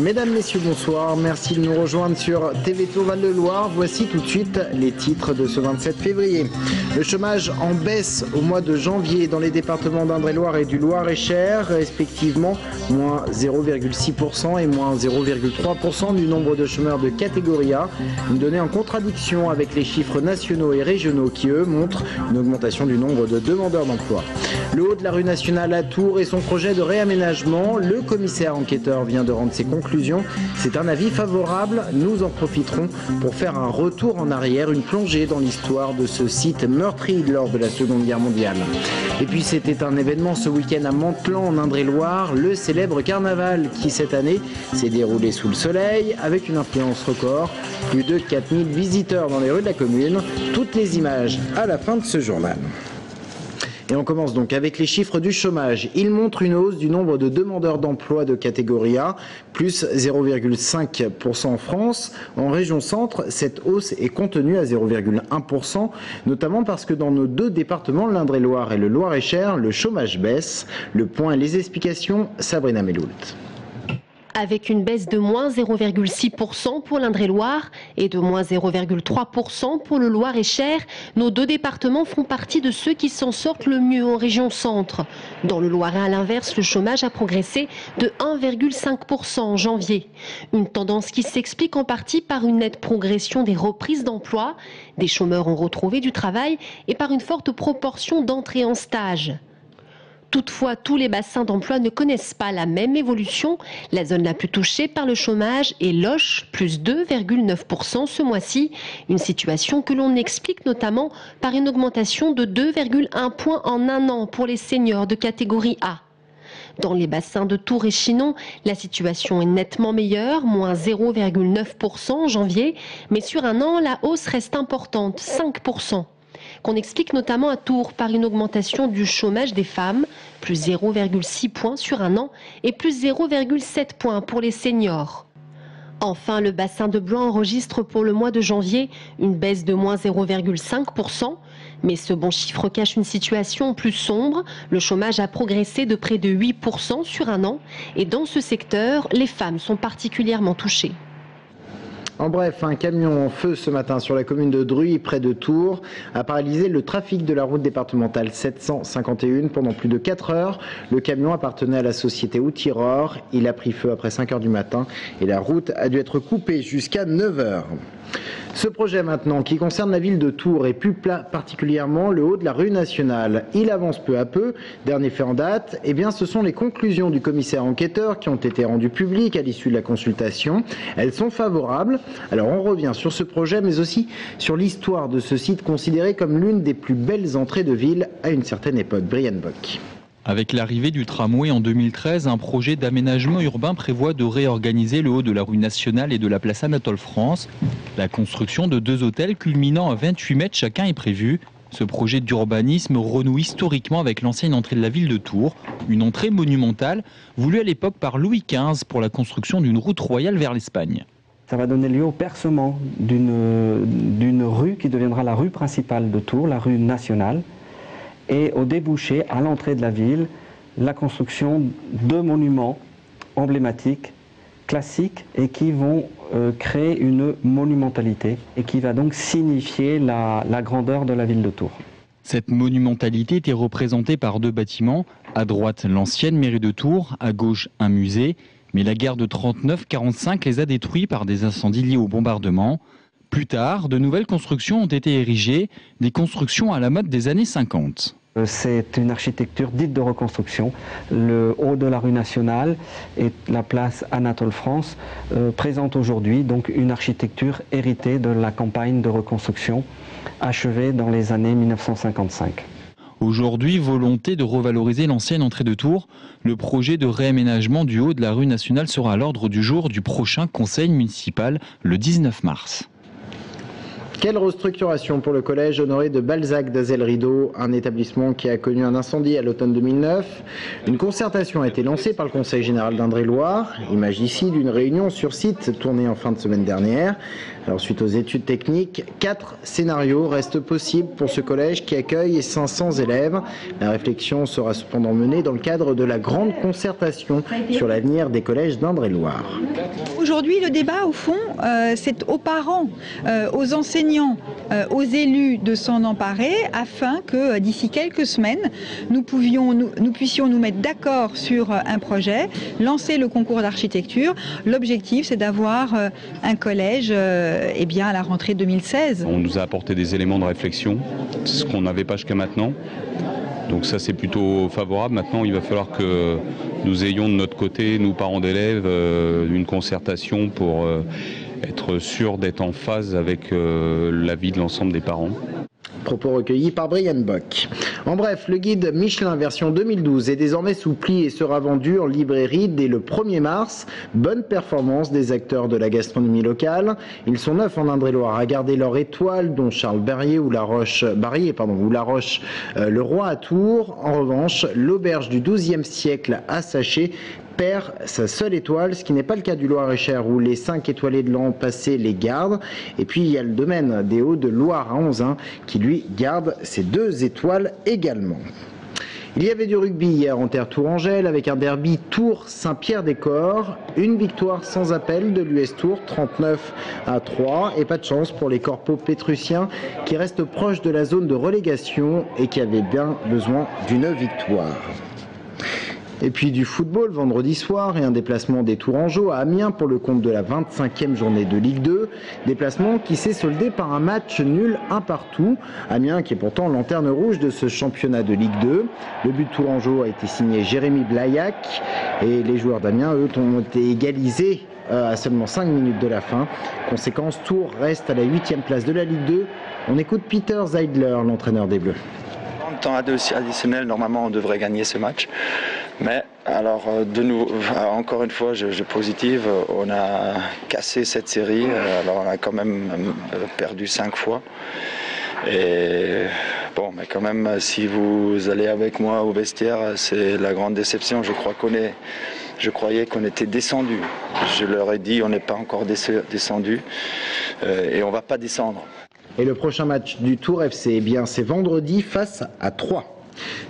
Mesdames, Messieurs, bonsoir. Merci de nous rejoindre sur TV Tour Val-de-Loire. Voici tout de suite les titres de ce 27 février. Le chômage en baisse au mois de janvier dans les départements d'Indre-et-Loire et du Loir-et-Cher, respectivement moins 0,6% et moins 0,3% du nombre de chômeurs de catégorie A. Une donnée en contradiction avec les chiffres nationaux et régionaux qui, eux, montrent une augmentation du nombre de demandeurs d'emploi. Le haut de la rue nationale à Tours et son projet de réaménagement, le commissaire enquêteur vient de rendre ses conclusions. C'est un avis favorable. Nous en profiterons pour faire un retour en arrière, une plongée dans l'histoire de ce site meurtri lors de la Seconde Guerre mondiale. Et puis c'était un événement ce week-end à Mantelan en Indre-et-Loire, le célèbre carnaval qui cette année s'est déroulé sous le soleil avec une influence record. Plus de 4000 visiteurs dans les rues de la commune. Toutes les images à la fin de ce journal. Et on commence donc avec les chiffres du chômage. Ils montrent une hausse du nombre de demandeurs d'emploi de catégorie A, plus 0,5% en France. En région centre, cette hausse est contenue à 0,1%, notamment parce que dans nos deux départements, l'Indre-et-Loire et le Loir-et-Cher, le chômage baisse. Le point et les explications, Sabrina Meloult. Avec une baisse de moins 0,6% pour l'Indre-et-Loire et de moins 0,3% pour le Loir-et-Cher, nos deux départements font partie de ceux qui s'en sortent le mieux en région centre. Dans le Loiret, à l'inverse, le chômage a progressé de 1,5% en janvier. Une tendance qui s'explique en partie par une nette progression des reprises d'emploi, des chômeurs ont retrouvé du travail et par une forte proportion d'entrées en stage. Toutefois, tous les bassins d'emploi ne connaissent pas la même évolution. La zone la plus touchée par le chômage est Loches, plus 2,9% ce mois-ci. Une situation que l'on explique notamment par une augmentation de 2,1 points en un an pour les seniors de catégorie A. Dans les bassins de Tours et Chinon, la situation est nettement meilleure, moins 0,9% en janvier. Mais sur un an, la hausse reste importante, 5%. Qu'on explique notamment à Tours par une augmentation du chômage des femmes, plus 0,6 points sur un an et plus 0,7 points pour les seniors. Enfin, le bassin de Blois enregistre pour le mois de janvier une baisse de moins 0,5%. Mais ce bon chiffre cache une situation plus sombre. Le chômage a progressé de près de 8% sur un an et dans ce secteur, les femmes sont particulièrement touchées. En bref, un camion en feu ce matin sur la commune de Druy, près de Tours, a paralysé le trafic de la route départementale 751 pendant plus de 4 heures. Le camion appartenait à la société Outiror. Il a pris feu après 5 heures du matin et la route a dû être coupée jusqu'à 9 heures. Ce projet maintenant qui concerne la ville de Tours et plus particulièrement le haut de la rue nationale. Il avance peu à peu. Dernier fait en date, ce sont les conclusions du commissaire enquêteur qui ont été rendues publiques à l'issue de la consultation. Elles sont favorables. Alors on revient sur ce projet mais aussi sur l'histoire de ce site considéré comme l'une des plus belles entrées de ville à une certaine époque. Brian Bock. Avec l'arrivée du tramway en 2013, un projet d'aménagement urbain prévoit de réorganiser le haut de la rue nationale et de la place Anatole France. La construction de 2 hôtels culminant à 28 mètres chacun est prévue. Ce projet d'urbanisme renoue historiquement avec l'ancienne entrée de la ville de Tours, une entrée monumentale voulue à l'époque par Louis XV pour la construction d'une route royale vers l'Espagne. Ça va donner lieu au percement d'une rue qui deviendra la rue principale de Tours, la rue nationale. Et au débouché, à l'entrée de la ville, la construction de monuments emblématiques, classiques, et qui vont créer une monumentalité, et qui va donc signifier la grandeur de la ville de Tours. Cette monumentalité était représentée par 2 bâtiments, à droite l'ancienne mairie de Tours, à gauche un musée, mais la guerre de 39-45 les a détruits par des incendies liés au bombardement. Plus tard, de nouvelles constructions ont été érigées, des constructions à la mode des années 50. C'est une architecture dite de reconstruction. Le haut de la rue nationale et la place Anatole France présentent aujourd'hui donc une architecture héritée de la campagne de reconstruction achevée dans les années 1955. Aujourd'hui, volonté de revaloriser l'ancienne entrée de Tours, le projet de réaménagement du haut de la rue nationale sera à l'ordre du jour du prochain conseil municipal le 19 mars. Quelle restructuration pour le collège Honoré de Balzac d'Azel-Rideau, un établissement qui a connu un incendie à l'automne 2009. Une concertation a été lancée par le Conseil général d'Indre-et-Loire. Image ici d'une réunion sur site tournée en fin de semaine dernière. Alors, suite aux études techniques, 4 scénarios restent possibles pour ce collège qui accueille 500 élèves. La réflexion sera cependant menée dans le cadre de la grande concertation sur l'avenir des collèges d'Indre-et-Loire. Aujourd'hui, le débat, au fond, c'est aux parents, aux enseignants, aux élus de s'en emparer afin que d'ici quelques semaines, nous puissions nous mettre d'accord sur un projet, lancer le concours d'architecture. L'objectif, c'est d'avoir un collège à la rentrée 2016. On nous a apporté des éléments de réflexion, ce qu'on n'avait pas jusqu'à maintenant. Donc ça, c'est plutôt favorable. Maintenant, il va falloir que nous ayons de notre côté, nous parents d'élèves, une concertation pour être sûr d'être en phase avec l'avis de l'ensemble des parents. Propos recueillis par Brian Bock. En bref, le guide Michelin version 2012 est désormais sous pli et sera vendu en librairie dès le 1er mars. Bonne performance des acteurs de la gastronomie locale. Ils sont 9 en Indre-et-Loire à garder leur étoile, dont Charles Barrier ou La Roche Le Roi à Tours. En revanche, l'auberge du XIIe siècle à Saché perd sa seule étoile, ce qui n'est pas le cas du Loir-et-Cher où les 5 étoilés de l'an passé les gardent. Et puis il y a le domaine des Hauts-de-Loire à Onzain qui lui garde ses 2 étoiles également. Il y avait du rugby hier en terre tourangelle avec un derby Tours-Saint-Pierre-des-Corps. Une victoire sans appel de l'US Tours, 39-3. Et pas de chance pour les corpos pétruciens qui restent proches de la zone de relégation et qui avaient bien besoin d'une victoire. Et puis du football vendredi soir et un déplacement des Tourangeaux à Amiens pour le compte de la 25e journée de Ligue 2. Déplacement qui s'est soldé par un match nul 1-1. Amiens qui est pourtant lanterne rouge de ce championnat de Ligue 2. Le but Tourangeau a été signé Jérémy Blaillac et les joueurs d'Amiens, eux, ont été égalisés à seulement 5 minutes de la fin. Conséquence, Tours reste à la 8e place de la Ligue 2. On écoute Peter Zeidler, l'entraîneur des Bleus. En temps additionnel, normalement, on devrait gagner ce match. Mais alors, encore une fois, je positive, on a cassé cette série. Alors, on a quand même perdu 5 fois. Et bon, mais quand même, si vous allez avec moi au vestiaire, c'est la grande déception. Je croyais qu'on était descendu. Je leur ai dit, on n'est pas encore descendu et on ne va pas descendre. Et le prochain match du Tours FC, c'est vendredi face à Troyes.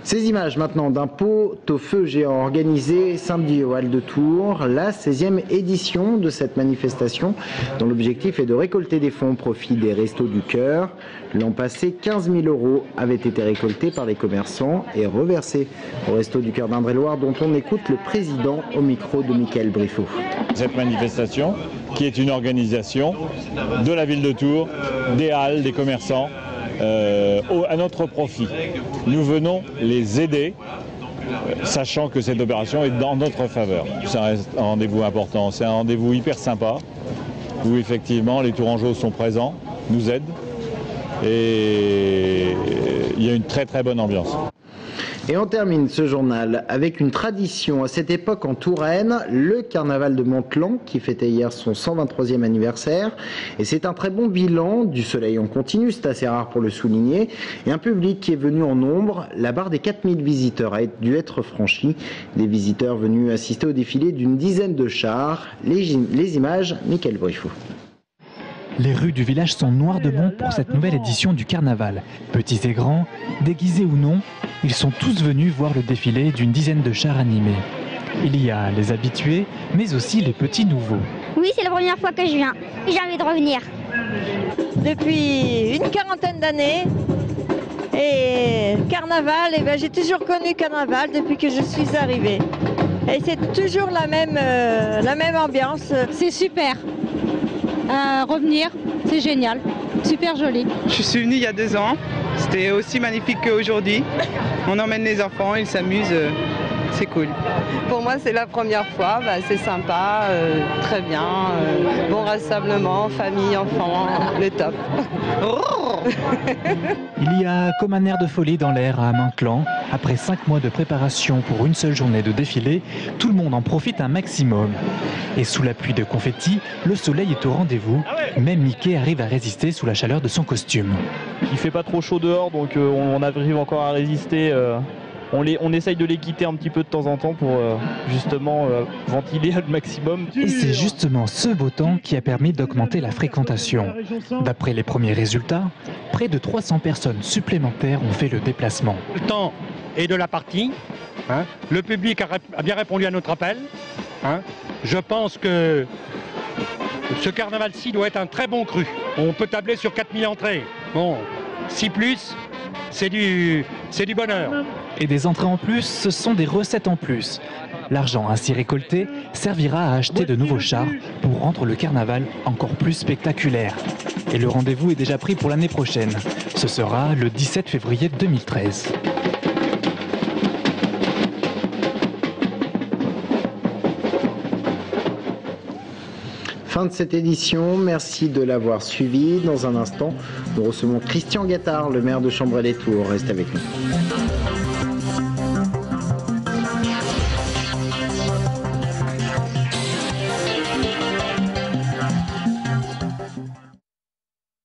Ces images maintenant d'un pot-au-feu géant organisé samedi au Hall de Tours, la 16e édition de cette manifestation dont l'objectif est de récolter des fonds au profit des Restos du Cœur. L'an passé, 15 000 € avaient été récoltés par les commerçants et reversés au Restos du Cœur d'Indre-et-Loire dont on écoute le président au micro de Michael Briffaut. Cette manifestation qui est une organisation de la ville de Tours, des halles, des commerçants, à notre profit. Nous venons les aider, sachant que cette opération est dans notre faveur. C'est un rendez-vous important, c'est un rendez-vous hyper sympa, où effectivement les Tourangeaux sont présents, nous aident, et il y a une très très bonne ambiance. Et on termine ce journal avec une tradition à cette époque en Touraine, le carnaval de Montelan qui fêtait hier son 123e anniversaire. Et c'est un très bon bilan, du soleil en continu, c'est assez rare pour le souligner. Et un public qui est venu en nombre, la barre des 4000 visiteurs a dû être franchie. Des visiteurs venus assister au défilé d'une dizaine de chars. Les images, Michael Briffaut. Les rues du village sont noires de monde pour cette nouvelle édition du carnaval. Petits et grands, déguisés ou non, ils sont tous venus voir le défilé d'une dizaine de chars animés. Il y a les habitués, mais aussi les petits nouveaux. Oui, c'est la première fois que je viens. J'ai envie de revenir. Depuis une quarantaine d'années. Et carnaval, j'ai toujours connu carnaval depuis que je suis arrivée. Et c'est toujours la même ambiance. C'est super. Revenir, c'est génial, super joli. Je suis venue il y a 2 ans, c'était aussi magnifique qu'aujourd'hui. On emmène les enfants, ils s'amusent, c'est cool. Pour moi, c'est la première fois, c'est sympa, très bien, bon rassemblement, famille, enfants, le top. Il y a comme un air de folie dans l'air à Aminclan. Après 5 mois de préparation pour une seule journée de défilé, tout le monde en profite un maximum. Et sous la pluie de confettis, le soleil est au rendez-vous. Même Mickey arrive à résister sous la chaleur de son costume. Il fait pas trop chaud dehors, donc on arrive encore à résister. On essaye de les quitter un petit peu de temps en temps pour justement ventiler le maximum. Et c'est justement ce beau temps qui a permis d'augmenter la fréquentation. D'après les premiers résultats, près de 300 personnes supplémentaires ont fait le déplacement. Le temps est de la partie. Le public a bien répondu à notre appel. Je pense que ce carnaval-ci doit être un très bon cru. On peut tabler sur 4000 entrées. Bon, 6+, c'est du bonheur. Et des entrées en plus, ce sont des recettes en plus. L'argent ainsi récolté servira à acheter de nouveaux chars pour rendre le carnaval encore plus spectaculaire. Et le rendez-vous est déjà pris pour l'année prochaine. Ce sera le 17 février 2013. Fin de cette édition, merci de l'avoir suivi. Dans un instant, nous recevons Christian Gattard, le maire de Chambray-les-Tours. Restez avec nous.